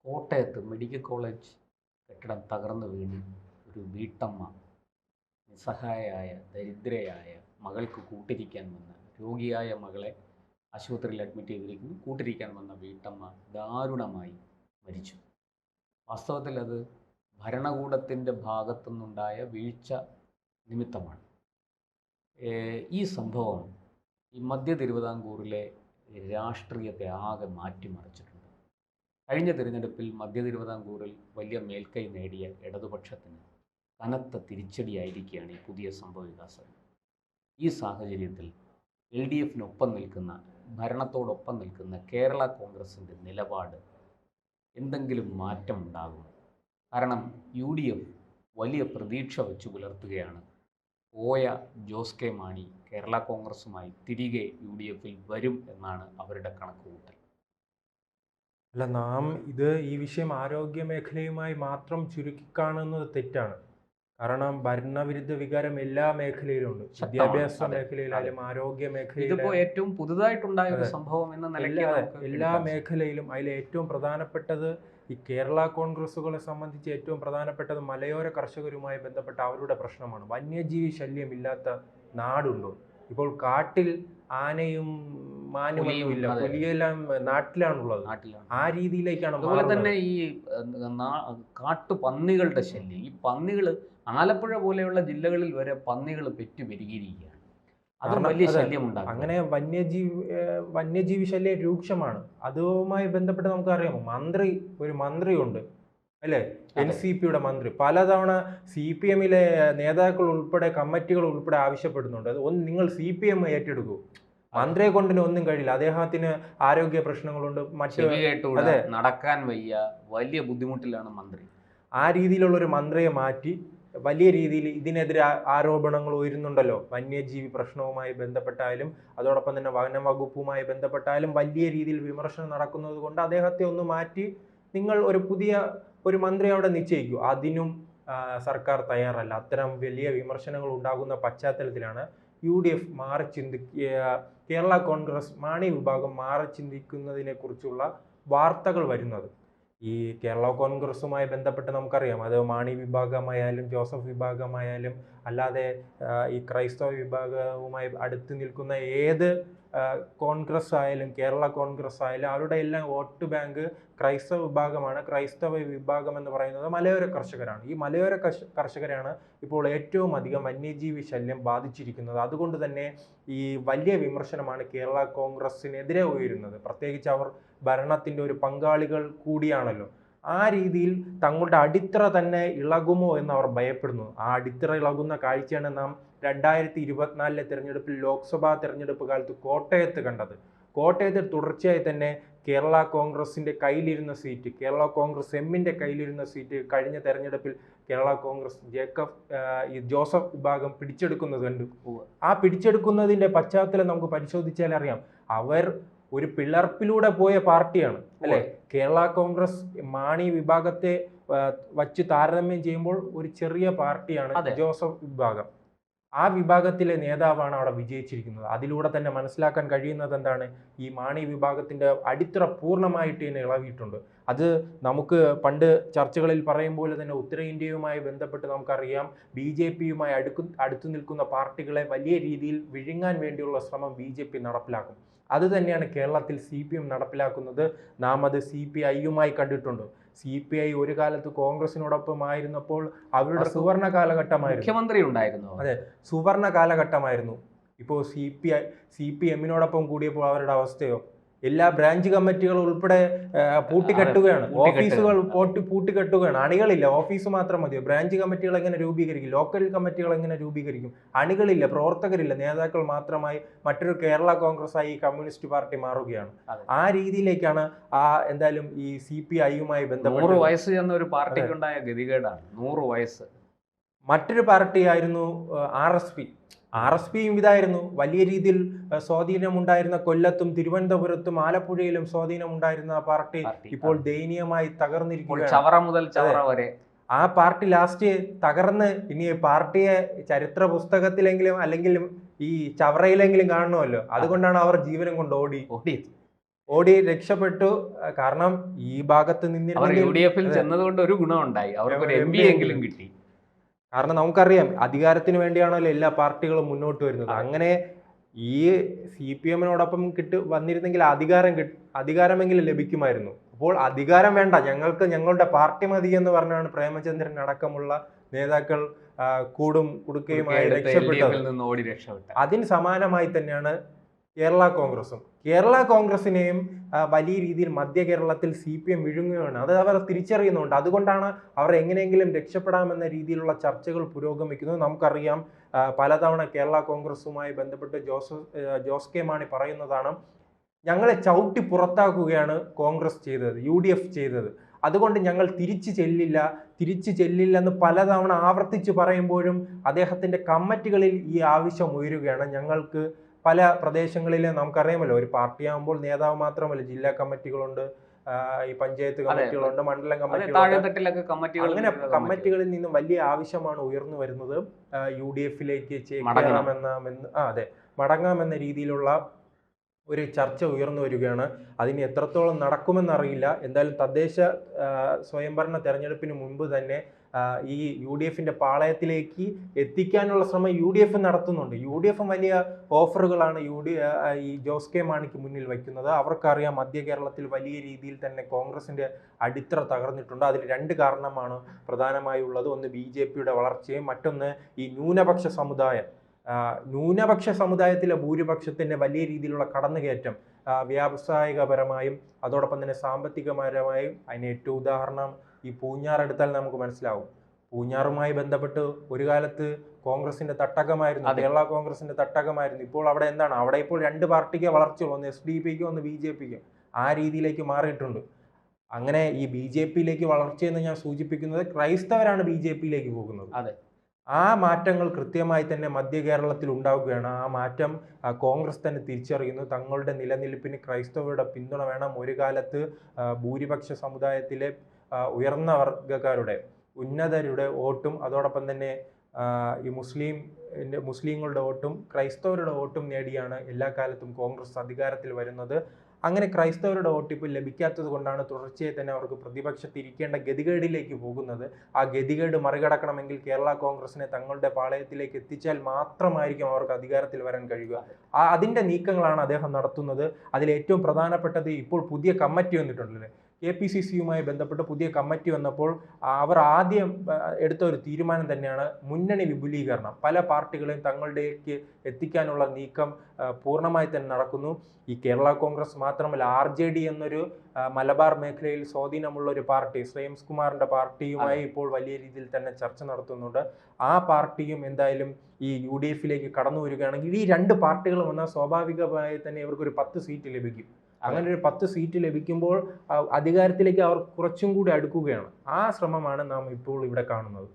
കോട്ടയത്ത് medical college കെട്ടിടം തകർന്നു വീണ് ഒരു വീട്ടമ്മ നിസ്സഹായയായ ദരിദ്രയായ മകൾക്ക് കൂട്ടിരിക്കാൻ വന്ന രോഗിയായ മകളെ ആശുപത്രിയിൽ അഡ്മിറ്റ് ചെയ്തിരിക്കുന്നു. കൂട്ടിരിക്കാൻ വന്ന വീട്ടമ്മ ദാരുണമായി മരിച്ചു. വാസ്തവത്തിൽ അത് ഭരണകൂടത്തിൻ്റെ ഭാഗത്തുനിന്നുണ്ടായ വീഴ്ച നിമിത്തമാണ്. ഈ സംഭവം ഈ മധ്യ തിരുവിതാംകൂറിലെ രാഷ്ട്രീയത്തെ ആകെ മാറ്റിമറിച്ചിട്ടുണ്ട്. കഴിഞ്ഞ തിരഞ്ഞെടുപ്പിൽ മധ്യ തിരുവിതാംകൂറിൽ വലിയ മേൽക്കൈ നേടിയ ഇടതുപക്ഷത്തിന് കനത്ത തിരിച്ചടിയായിരിക്കുകയാണ് ഈ പുതിയ സംഭവവികാസങ്ങൾ. ഈ സാഹചര്യത്തിൽ LDFനൊപ്പം നിൽക്കുന്ന, ഭരണത്തോടൊപ്പം നിൽക്കുന്ന കേരള കോൺഗ്രസിൻ്റെ നിലപാട് എന്തെങ്കിലും മാറ്റമുണ്ടാകും. കാരണം UDF വലിയ പ്രതീക്ഷ വെച്ച് പുലർത്തുകയാണ്. പോയ ജോസ് കെ മാണി കേരള കോൺഗ്രസുമായി തിരികെ UDFൽ വരും എന്നാണ് അവരുടെ കണക്കുകൂട്ടൽ. അല്ല, നാം ഈ വിഷയം ആരോഗ്യ മേഖലയുമായി മാത്രം ചുരുക്കിക്കാണുന്നത് തെറ്റാണ്. കാരണം ഭരണവിരുദ്ധ വികാരം എല്ലാ മേഖലയിലും ഉണ്ട്. വിദ്യാഭ്യാസ മേഖലയിലായാലും ആരോഗ്യ മേഖലയിലും ഏറ്റവും പുതുതായിട്ടുണ്ടായ ഒരു സംഭവം എന്ന നിലയ്ക്ക് എല്ലാ മേഖലയിലും അതിൽ ഏറ്റവും പ്രധാനപ്പെട്ടത് ഈ കേരള കോൺഗ്രസുകളെ സംബന്ധിച്ച് ഏറ്റവും പ്രധാനപ്പെട്ടത് മലയോര കർഷകരുമായി ബന്ധപ്പെട്ട അവരുടെ പ്രശ്നമാണ്. വന്യജീവി ശല്യമില്ലാത്ത നാടുണ്ടോ? ഇപ്പോൾ കാട്ടിൽ ആനയും മാനുമൊന്നും ഇല്ല, പുലിയെല്ലാം നാട്ടിലാണുള്ളത്. ആ രീതിയിലേക്കാണ്. അതുപോലെ തന്നെ ഈ കാട്ടുപന്നികളുടെ ശല്യം, ഈ പന്നികൾ ആലപ്പുഴ പോലെയുള്ള ജില്ലകളിൽ വരെ പന്നികൾ പെറ്റുപെരുകിയിരിക്കുകയാണ്. അതും വലിയ ശല്യമുണ്ടാകും. അങ്ങനെ വന്യജീവി ശല്യം രൂക്ഷമാണ്. അതുമായി ബന്ധപ്പെട്ട് നമുക്കറിയാമോ, ഒരു മന്ത്രിയുണ്ട് അല്ലേ, NCPയുടെ മന്ത്രി. പലതവണ CPMലെ നേതാക്കൾ ഉൾപ്പെടെ കമ്മിറ്റികൾ ഉൾപ്പെടെ ആവശ്യപ്പെടുന്നുണ്ട്, നിങ്ങൾ CPM ഏറ്റെടുക്കൂ. മന്ത്രിയെ കൊണ്ടിന് ഒന്നും കഴിയില്ല, അദ്ദേഹത്തിന് ആരോഗ്യ പ്രശ്നങ്ങളുണ്ട്, നടക്കാൻ വയ്യ, വലിയ ബുദ്ധിമുട്ടിലാണ് മന്ത്രി. ആ രീതിയിലുള്ള ഒരു മന്ത്രിയെ മാറ്റി വലിയ രീതിയിൽ ഇതിനെതിരെ ആരോപണങ്ങൾ ഉയരുന്നുണ്ടല്ലോ. വന്യജീവി പ്രശ്നവുമായി ബന്ധപ്പെട്ടായാലും അതോടൊപ്പം തന്നെ വനംവകുപ്പുമായി ബന്ധപ്പെട്ടായാലും വലിയ രീതിയിൽ വിമർശനം നടക്കുന്നത് കൊണ്ട് അദ്ദേഹത്തെ ഒന്ന് മാറ്റി നിങ്ങൾ പുതിയ ഒരു മന്ത്രി അവിടെ നിശ്ചയിക്കൂ. അതിനും സർക്കാർ തയ്യാറല്ല. അത്തരം വലിയ വിമർശനങ്ങൾ ഉണ്ടാകുന്ന പശ്ചാത്തലത്തിലാണ് UDF കേരള കോൺഗ്രസ് മാണി വിഭാഗം മാറി ചിന്തിക്കുന്നതിനെ കുറിച്ചുള്ള വാർത്തകൾ വരുന്നത്. ഈ കേരള കോൺഗ്രസുമായി ബന്ധപ്പെട്ട് നമുക്കറിയാം, അത് മാണി വിഭാഗമായാലും ജോസഫ് വിഭാഗമായാലും അല്ലാതെ ഈ ക്രൈസ്തവ വിഭാഗവുമായി അടുത്ത് നിൽക്കുന്ന ഏത് കോൺഗ്രസ് ആയാലും കേരള കോൺഗ്രസ് ആയാലും അവരുടെ എല്ലാം വോട്ട് ബാങ്ക് ക്രൈസ്തവ വിഭാഗമാണ്. ക്രൈസ്തവ വിഭാഗം എന്ന് പറയുന്നത് മലയോര കർഷകരാണ്. ഈ മലയോര കർഷകരാണ് ഇപ്പോൾ ഏറ്റവും അധികം വന്യജീവി ശല്യം ബാധിച്ചിരിക്കുന്നത്. അതുകൊണ്ട് തന്നെ ഈ വലിയ വിമർശനമാണ് കേരള കോൺഗ്രസിനെതിരെ ഉയരുന്നത്. പ്രത്യേകിച്ച് അവർ ഭരണത്തിൻ്റെ ഒരു പങ്കാളികൾ കൂടിയാണല്ലോ. ആ രീതിയിൽ തങ്ങളുടെ അടിത്തറ തന്നെ ഇളകുമോ എന്ന് അവർ ഭയപ്പെടുന്നു. ആ അടിത്തറ ഇളകുന്ന കാഴ്ചയാണ് നാം 2024 തെരഞ്ഞെടുപ്പിൽ, ലോക്സഭാ തെരഞ്ഞെടുപ്പ് കാലത്ത് കോട്ടയത്ത് കണ്ടത്. കോട്ടയത്ത് തുടർച്ചയായി തന്നെ കേരള കോൺഗ്രസിന്റെ കയ്യിലിരുന്ന സീറ്റ്, കേരള കോൺഗ്രസ് എമ്മിന്റെ കയ്യിലിരുന്ന സീറ്റ് കഴിഞ്ഞ തെരഞ്ഞെടുപ്പിൽ കേരള കോൺഗ്രസ് ജോസഫ് വിഭാഗം പിടിച്ചെടുക്കുന്നത് കണ്ടു. ആ പിടിച്ചെടുക്കുന്നതിന്റെ പശ്ചാത്തലം നമുക്ക് പരിശോധിച്ചാൽ അറിയാം. അവർ ഒരു പിളർപ്പിലൂടെ പോയ പാർട്ടിയാണ് അല്ലെ. കേരള കോൺഗ്രസ് മാണി വിഭാഗത്തെ വച്ച് താരതമ്യം ചെയ്യുമ്പോൾ ഒരു ചെറിയ പാർട്ടിയാണ് ജോസഫ് വിഭാഗം. ആ വിഭാഗത്തിലെ നേതാവാണ് അവിടെ വിജയിച്ചിരിക്കുന്നത്. അതിലൂടെ തന്നെ മനസ്സിലാക്കാൻ കഴിയുന്നത് എന്താണ്, ഈ മാണി വിഭാഗത്തിന്റെ അടിത്തറ പൂർണ്ണമായിട്ട് തന്നെ ഇളകിയിട്ടുണ്ട്. അത് നമുക്ക് പണ്ട് ചർച്ചകളിൽ പറയും പോലെ തന്നെ ഉത്തരേന്ത്യയുമായി ബന്ധപ്പെട്ട് നമുക്കറിയാം, BJPയുമായി അടുത്തു നിൽക്കുന്ന പാർട്ടികളെ വലിയ രീതിയിൽ വിഴുങ്ങാൻ വേണ്ടിയുള്ള ശ്രമം BJP നടപ്പിലാക്കും. അത് തന്നെയാണ് കേരളത്തിൽ CPM നടപ്പിലാക്കുന്നത്. നാം അത് CPIയുമായി കണ്ടിട്ടുണ്ട്. CPI ഒരു കാലത്ത് കോൺഗ്രസിനോടൊപ്പം ആയിരുന്നപ്പോൾ അവരുടെ സുവർണ കാലഘട്ടമായിരുന്നു, മുഖ്യമന്ത്രി ഉണ്ടായിരുന്നു. അതെ, സുവർണ കാലഘട്ടമായിരുന്നു. ഇപ്പോൾ CPMനോടൊപ്പം കൂടിയപ്പോൾ അവരുടെ അവസ്ഥയോ, എല്ലാ ബ്രാഞ്ച് കമ്മിറ്റികളും ഉൾപ്പെടെ പൂട്ടിക്കെട്ടുകയാണ്, ഓഫീസുകൾ പൂട്ടിക്കെട്ടുകയാണ്. അണികളില്ല, ഓഫീസ് മാത്രം മതിയോ? ബ്രാഞ്ച് കമ്മിറ്റികൾ എങ്ങനെ രൂപീകരിക്കും? ലോക്കൽ കമ്മിറ്റികൾ എങ്ങനെ രൂപീകരിക്കും? അണികളില്ല, പ്രവർത്തകരില്ല, നേതാക്കൾ മാത്രമായി മറ്റൊരു കേരള കോൺഗ്രസ് ആയി കമ്മ്യൂണിസ്റ്റ് പാർട്ടി മാറുകയാണ്. ആ രീതിയിലേക്കാണ് എന്തായാലും ഈ CPIയുമായി ബന്ധപ്പെട്ട് 100 വയസ്സ് എന്ന ഒരു പാർട്ടിക്കുണ്ടായ ഗതികേടാണ്. 100 വയസ്സ്. മറ്റൊരു പാർട്ടിയായിരുന്നു RSPയും ഇതായിരുന്നു. വലിയ രീതിയിൽ സ്വാധീനമുണ്ടായിരുന്ന കൊല്ലത്തും തിരുവനന്തപുരത്തും ആലപ്പുഴയിലും സ്വാധീനമുണ്ടായിരുന്ന പാർട്ടി ഇപ്പോൾ ദയനീയമായി തകർന്നിരിക്കുകയാണ്. ചവറ മുതൽ ചവറ വരെ ആ പാർട്ടി ലാസ്റ്റ് തകർന്ന് ഇനി പാർട്ടിയെ ചരിത്ര പുസ്തകത്തിലെങ്കിലും അല്ലെങ്കിൽ ഈ ചവറയിലെങ്കിലും കാണണമല്ലോ. അതുകൊണ്ടാണ് അവർ ജീവനം കൊണ്ട് ഓടിയത്. ഓടി രക്ഷപ്പെട്ടു. കാരണം ഈ ഭാഗത്ത് അവർ നിന്നിരുന്നെങ്കിൽ UDF-ൽ ചെന്നതുകൊണ്ട് ഒരു ഗുണമുണ്ടായി, അവർക്ക് ഒരു MP എങ്കിലും കിട്ടി. കാരണം നമുക്കറിയാം അധികാരത്തിന് വേണ്ടിയാണല്ലോ എല്ലാ പാർട്ടികളും മുന്നോട്ട് വരുന്നത്. അങ്ങനെ ഈ CPM-നോടൊപ്പം വന്നിരുന്നെങ്കിൽ അധികാരമെങ്കിലും ലഭിക്കുമായിരുന്നു. അപ്പോൾ അധികാരം വേണ്ട, ഞങ്ങൾക്ക് ഞങ്ങളുടെ പാർട്ടി മതി എന്ന് പറഞ്ഞാണ് പ്രേമചന്ദ്രൻ അടക്കമുള്ള നേതാക്കൾ കുടുക്കയുമായി രക്ഷപ്പെട്ടത്. അതിന് സമാനമായി തന്നെയാണ് കേരള കോൺഗ്രസിനെയും വലിയ രീതിയിൽ മധ്യ കേരളത്തിൽ CPM വിഴുങ്ങുകയാണ്. അത് അവർ തിരിച്ചറിയുന്നുണ്ട്. അതുകൊണ്ടാണ് അവർ എങ്ങനെയെങ്കിലും രക്ഷപ്പെടാമെന്ന രീതിയിലുള്ള ചർച്ചകൾ പുരോഗമിക്കുന്നത്. നമുക്കറിയാം പലതവണ കേരള കോൺഗ്രസുമായി ബന്ധപ്പെട്ട് ജോസ് കെ മാണി പറയുന്നതാണ്, ഞങ്ങളെ ചവിട്ടി പുറത്താക്കുകയാണ് കോൺഗ്രസ് ചെയ്തത്, UDF ചെയ്തത്, അതുകൊണ്ട് ഞങ്ങൾ തിരിച്ചു ചെല്ലില്ലെന്ന് പലതവണ ആവർത്തിച്ച് പറയുമ്പോഴും അദ്ദേഹത്തിന്റെ കമ്മിറ്റികളിൽ ഈ ആവശ്യം ഉയരുകയാണ്. ഞങ്ങൾക്ക് പല പ്രദേശങ്ങളിലെ നമുക്കറിയാമല്ലോ, ഒരു പാർട്ടി ആകുമ്പോൾ നേതാവ് മാത്രമല്ല, ജില്ലാ കമ്മിറ്റികളുണ്ട്, ഈ പഞ്ചായത്ത് കമ്മിറ്റികളുണ്ട്, മണ്ഡലം കമ്മിറ്റികളുണ്ട്. അങ്ങനെ കമ്മിറ്റികളിൽ നിന്നും വലിയ ആവശ്യമാണ് ഉയർന്നു വരുന്നത് UDF-ലേക്ക് മടങ്ങാമെന്ന രീതിയിലുള്ള ഒരു ചർച്ച ഉയർന്നു വരികയാണ്. അതിന് എത്രത്തോളം നടക്കുമെന്നറിയില്ല. എന്തായാലും തദ്ദേശ സ്വയംഭരണ തെരഞ്ഞെടുപ്പിന് മുൻപ് തന്നെ ഈ UDF-ന്റെ പാളയത്തിലേക്ക് എത്തിക്കാനുള്ള ശ്രമം UDF നടത്തുന്നുണ്ട്. UDF വലിയ ഓഫറുകളാണ് ഈ ജോസ് കെ മാണിക്ക് മുന്നിൽ വയ്ക്കുന്നത്. അവർക്കറിയാം മധ്യ കേരളത്തിൽ വലിയ രീതിയിൽ തന്നെ കോൺഗ്രസിന്റെ അടിത്തറ തകർന്നിട്ടുണ്ട്. അതിൽ രണ്ട് കാരണമാണ് പ്രധാനമായി ഉള്ളത്. ഒന്ന് BJP-യുടെ വളർച്ചയും, മറ്റൊന്ന് ഈ ന്യൂനപക്ഷ സമുദായത്തിലെ ഭൂരിപക്ഷത്തിന്റെ വലിയ രീതിയിലുള്ള കടന്നുകയറ്റം, വ്യാവസായികപരമായും അതോടൊപ്പം തന്നെ സാമ്പത്തികപരമായും. അതിന് ഏറ്റവും ഉദാഹരണം ഈ പൂഞ്ഞാർ എടുത്താൽ നമുക്ക് മനസ്സിലാവും. പൂഞ്ഞാറുമായി ബന്ധപ്പെട്ട് ഒരു കാലത്ത് കോൺഗ്രസിന്റെ തട്ടകമായിരുന്നു, കേരള കോൺഗ്രസിന്റെ തട്ടകമായിരുന്നു. ഇപ്പോൾ അവിടെ എന്താണ്? അവിടെ ഇപ്പോൾ രണ്ട് പാർട്ടിക്ക് വളർച്ചയുള്ളൂ, ഒന്ന് SDP-ക്കും ഒന്ന് BJP-ക്കും. ആ രീതിയിലേക്ക് മാറിയിട്ടുണ്ട്. അങ്ങനെ ഈ BJP-യിലേക്ക് വളർച്ചയെന്ന് ഞാൻ സൂചിപ്പിക്കുന്നത് ക്രൈസ്തവരാണ് BJP-യിലേക്ക് പോകുന്നത്. ആ മാറ്റങ്ങൾ കൃത്യമായി തന്നെ മധ്യ കേരളത്തിൽ ഉണ്ടാവുകയാണ്. ആ മാറ്റം കോൺഗ്രസ് തന്നെ തിരിച്ചറിയുന്നു. തങ്ങളുടെ നിലനിൽപ്പിന് ക്രൈസ്തവരുടെ പിന്തുണ വേണം. ഒരു കാലത്ത് ഭൂരിപക്ഷ സമുദായത്തിലെ ഉയർന്ന വർഗക്കാരുടെ, ഉന്നതരുടെ വോട്ടും അതോടൊപ്പം തന്നെ ഈ മുസ്ലിങ്ങളുടെ വോട്ടും ക്രൈസ്തവരുടെ വോട്ടും നേടിയാണ് എല്ലാ കാലത്തും കോൺഗ്രസ് അധികാരത്തിൽ വരുന്നത്. അങ്ങനെ ക്രൈസ്തവരുടെ വോട്ട് ഇപ്പോൾ ലഭിക്കാത്തത് കൊണ്ടാണ് തുടർച്ചയായി തന്നെ അവർക്ക് പ്രതിപക്ഷത്തിരിക്കേണ്ട ഗതികേടിലേക്ക് പോകുന്നത്. ആ ഗതികേട് മറികടക്കണമെങ്കിൽ കേരള കോൺഗ്രസിനെ തങ്ങളുടെ പാളയത്തിലേക്ക് എത്തിച്ചാൽ മാത്രമായിരിക്കും അവർക്ക് അധികാരത്തിൽ വരാൻ കഴിയുക. അതിൻ്റെ നീക്കങ്ങളാണ് അദ്ദേഹം നടത്തുന്നത്. അതിൽ ഏറ്റവും പ്രധാനപ്പെട്ടത് ഇപ്പോൾ പുതിയ കമ്മിറ്റി വന്നിട്ടുണ്ടല്ലേ, KPCC-യുമായി ബന്ധപ്പെട്ട് പുതിയ കമ്മിറ്റി വന്നപ്പോൾ അവർ ആദ്യം എടുത്ത ഒരു തീരുമാനം തന്നെയാണ് മുന്നണി വിപുലീകരണം. പല പാർട്ടികളെയും തങ്ങളുടേക്ക് എത്തിക്കാനുള്ള നീക്കം പൂർണ്ണമായി തന്നെ നടക്കുന്നു. ഈ കേരള കോൺഗ്രസ് മാത്രമല്ല, RJD എന്നൊരു മലബാർ മേഖലയിൽ സ്വാധീനമുള്ള ഒരു പാർട്ടി, ശ്രേംസ് കുമാറിന്റെ പാർട്ടിയുമായി ഇപ്പോൾ വലിയ രീതിയിൽ തന്നെ ചർച്ച നടത്തുന്നുണ്ട്. ആ പാർട്ടിയും എന്തായാലും ഈ UDF-ലേക്ക് കടന്നു വരികയാണെങ്കിൽ ഈ രണ്ട് പാർട്ടികളും വന്നാൽ സ്വാഭാവികമായി തന്നെ ഇവർക്കൊരു 10 സീറ്റ് ലഭിക്കും. അങ്ങനെ ഒരു 10 സീറ്റ് ലഭിക്കുമ്പോൾ അധികാരത്തിലേക്ക് അവർ കുറച്ചും കൂടി അടുക്കുകയാണ്. ആ ശ്രമമാണ് നാം ഇപ്പോൾ ഇവിടെ കാണുന്നത്.